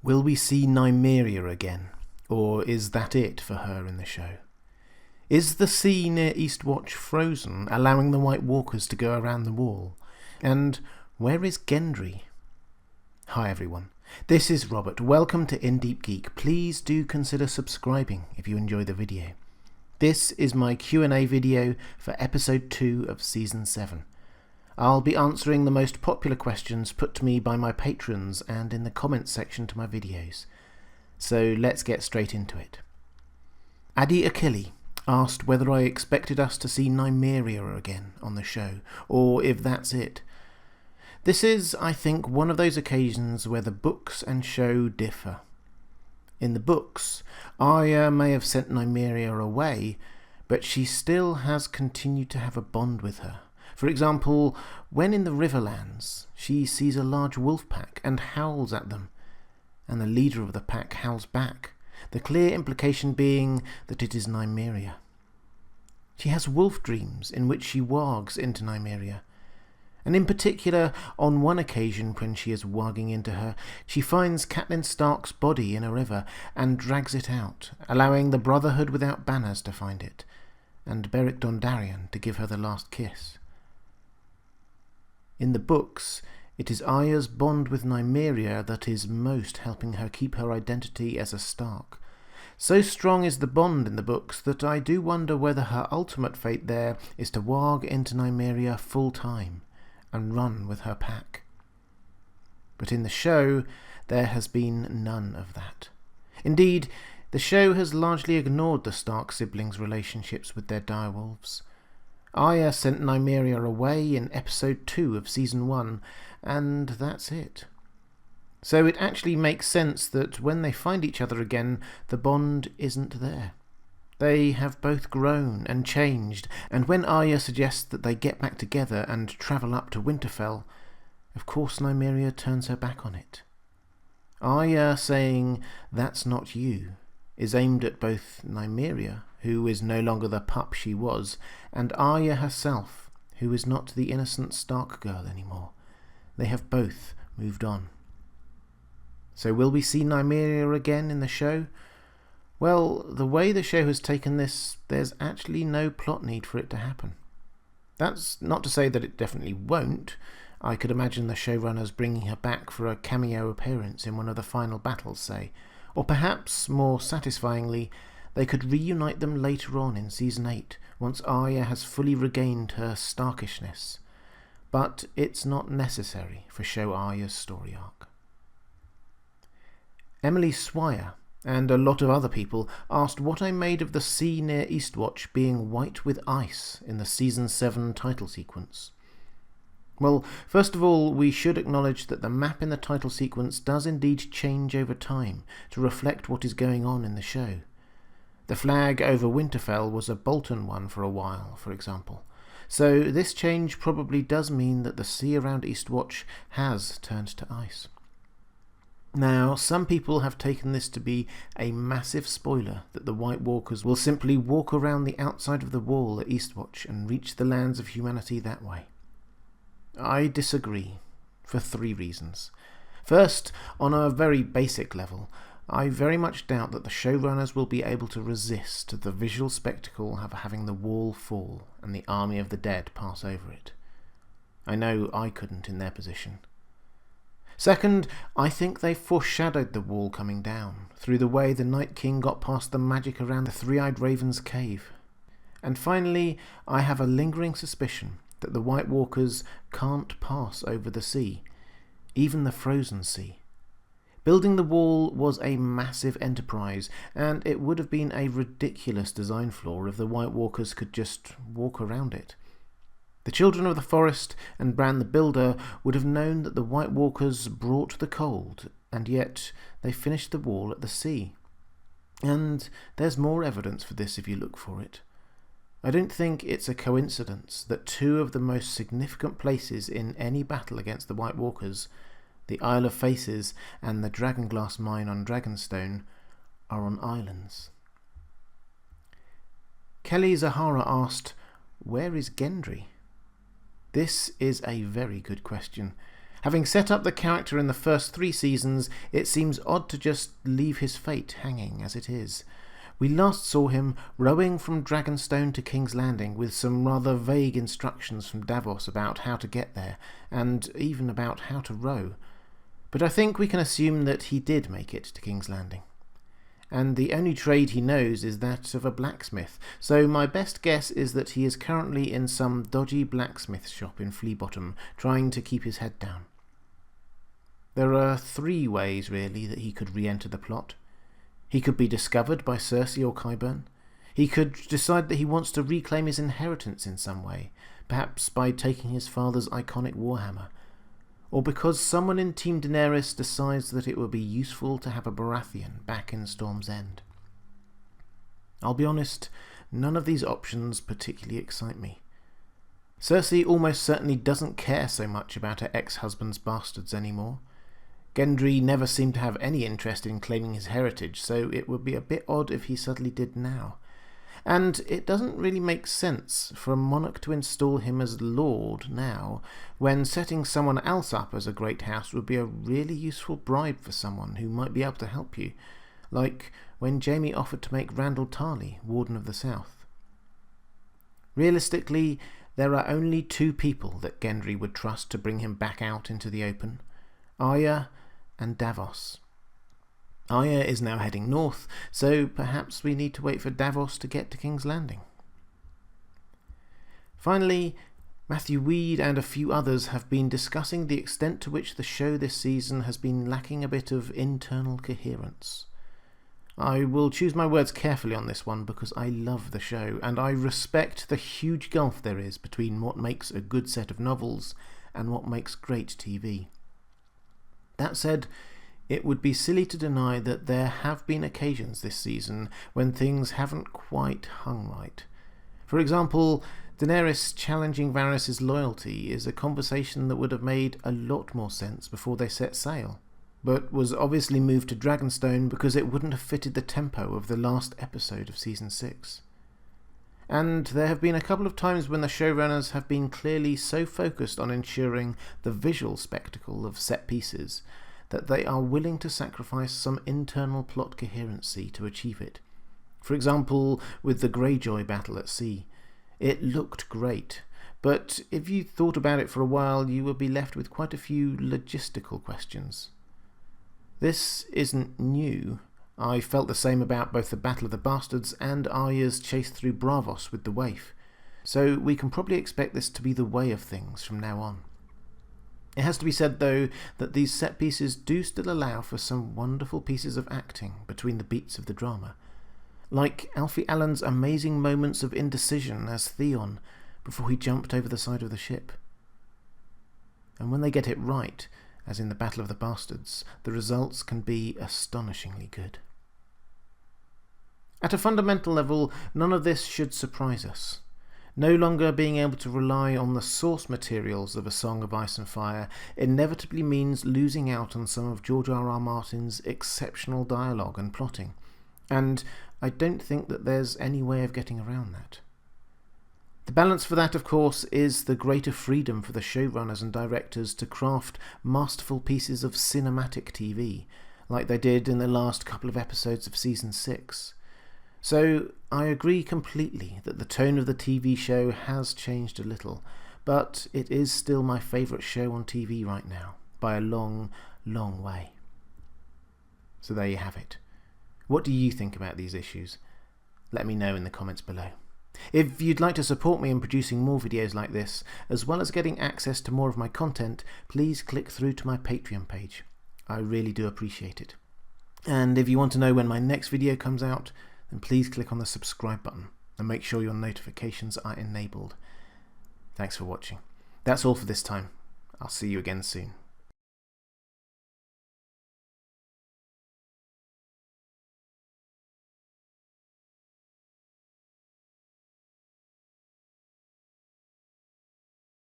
Will we see Nymeria again, or is that it for her in the show? Is the sea near Eastwatch frozen, allowing the White Walkers to go around the wall? And where is Gendry? Hi everyone, this is Robert. Welcome to Deep Geek. Please do consider subscribing if you enjoy the video. This is my Q&A video for episode 2 of season 7. I'll be answering the most popular questions put to me by my patrons and in the comments section to my videos. So let's get straight into it. Adi Achille asked whether I expected us to see Nymeria again on the show, or if that's it. This is, I think, one of those occasions where the books and show differ. In the books, Arya may have sent Nymeria away, but she still has continued to have a bond with her. For example, when in the Riverlands, she sees a large wolf pack and howls at them, and the leader of the pack howls back, the clear implication being that it is Nymeria. She has wolf dreams in which she wargs into Nymeria, and in particular, on one occasion when she is warging into her, she finds Catelyn Stark's body in a river and drags it out, allowing the Brotherhood without banners to find it, and Beric Dondarrion to give her the last kiss. In the books, it is Arya's bond with Nymeria that is most helping her keep her identity as a Stark. So strong is the bond in the books that I do wonder whether her ultimate fate there is to warg into Nymeria full time and run with her pack. But in the show, there has been none of that. Indeed, the show has largely ignored the Stark siblings' relationships with their direwolves. Arya sent Nymeria away in episode 2 of season 1, and that's it. So it actually makes sense that when they find each other again, the bond isn't there. They have both grown and changed, and when Arya suggests that they get back together and travel up to Winterfell, of course Nymeria turns her back on it. Arya saying, "That's not you," is aimed at both Nymeria, who is no longer the pup she was, and Arya herself, who is not the innocent Stark girl anymore. They have both moved on. So will we see Nymeria again in the show? Well, the way the show has taken this, there's actually no plot need for it to happen. That's not to say that it definitely won't. I could imagine the showrunners bringing her back for a cameo appearance in one of the final battles, say, or perhaps, more satisfyingly, they could reunite them later on in season 8, once Arya has fully regained her Starkishness. But it's not necessary for show Arya's story arc. Emily Swire and a lot of other people asked what I made of the sea near Eastwatch being white with ice in the season 7 title sequence. Well, first of all, we should acknowledge that the map in the title sequence does indeed change over time to reflect what is going on in the show. The flag over Winterfell was a Bolton one for a while, for example. So this change probably does mean that the sea around Eastwatch has turned to ice. Now, some people have taken this to be a massive spoiler that the White Walkers will simply walk around the outside of the wall at Eastwatch and reach the lands of humanity that way. I disagree, for 3 reasons. First, on a very basic level, I very much doubt that the showrunners will be able to resist the visual spectacle of having the wall fall and the army of the dead pass over it. I know I couldn't in their position. Second, I think they foreshadowed the wall coming down through the way the Night King got past the magic around the Three-Eyed Raven's cave. And finally, I have a lingering suspicion that the White Walkers can't pass over the sea, even the frozen sea. Building the wall was a massive enterprise, and it would have been a ridiculous design flaw if the White Walkers could just walk around it. The Children of the Forest and Bran the Builder would have known that the White Walkers brought the cold, and yet they finished the wall at the sea. And there's more evidence for this if you look for it. I don't think it's a coincidence that 2 of the most significant places in any battle against the White Walkers, the Isle of Faces and the Dragonglass mine on Dragonstone, are on islands. Kelly Zahara asked, "Where is Gendry?" This is a very good question. Having set up the character in the first 3 seasons, it seems odd to just leave his fate hanging as it is. We last saw him rowing from Dragonstone to King's Landing with some rather vague instructions from Davos about how to get there, and even about how to row. But I think we can assume that he did make it to King's Landing. And the only trade he knows is that of a blacksmith, so my best guess is that he is currently in some dodgy blacksmith shop in Fleabottom, trying to keep his head down. There are 3 ways, really, that he could re-enter the plot. He could be discovered by Cersei or Qyburn. He could decide that he wants to reclaim his inheritance in some way, perhaps by taking his father's iconic warhammer. Or because someone in Team Daenerys decides that it would be useful to have a Baratheon back in Storm's End. I'll be honest, none of these options particularly excite me. Cersei almost certainly doesn't care so much about her ex-husband's bastards anymore. Gendry never seemed to have any interest in claiming his heritage, so it would be a bit odd if he suddenly did now. And it doesn't really make sense for a monarch to install him as Lord now, when setting someone else up as a great house would be a really useful bribe for someone who might be able to help you, like when Jaime offered to make Randall Tarly Warden of the South. Realistically, there are only 2 people that Gendry would trust to bring him back out into the open: Arya and Davos. Arya is now heading north, so perhaps we need to wait for Davos to get to King's Landing. Finally, Matthew Weed and a few others have been discussing the extent to which the show this season has been lacking a bit of internal coherence. I will choose my words carefully on this one because I love the show, and I respect the huge gulf there is between what makes a good set of novels and what makes great TV. That said, it would be silly to deny that there have been occasions this season when things haven't quite hung right. For example, Daenerys challenging Varys' loyalty is a conversation that would have made a lot more sense before they set sail, but was obviously moved to Dragonstone because it wouldn't have fitted the tempo of the last episode of Season 6. And there have been a couple of times when the showrunners have been clearly so focused on ensuring the visual spectacle of set pieces that they are willing to sacrifice some internal plot coherency to achieve it. For example, with the Greyjoy battle at sea. It looked great, but if you thought about it for a while, you would be left with quite a few logistical questions. This isn't new. I felt the same about both the Battle of the Bastards and Arya's chase through Braavos with the waif, so we can probably expect this to be the way of things from now on. It has to be said, though, that these set pieces do still allow for some wonderful pieces of acting between the beats of the drama, like Alfie Allen's amazing moments of indecision as Theon before he jumped over the side of the ship. And when they get it right, as in the Battle of the Bastards, the results can be astonishingly good. At a fundamental level, none of this should surprise us. No longer being able to rely on the source materials of A Song of Ice and Fire inevitably means losing out on some of George R.R. Martin's exceptional dialogue and plotting, and I don't think that there's any way of getting around that. The balance for that, of course, is the greater freedom for the showrunners and directors to craft masterful pieces of cinematic TV, like they did in the last couple of episodes of Season 6. So I agree completely that the tone of the TV show has changed a little, but it is still my favourite show on TV right now, by a long, long way. So there you have it. What do you think about these issues? Let me know in the comments below. If you'd like to support me in producing more videos like this, as well as getting access to more of my content, please click through to my Patreon page. I really do appreciate it. And if you want to know when my next video comes out, then please click on the subscribe button and make sure your notifications are enabled. Thanks for watching. That's all for this time. I'll see you again soon.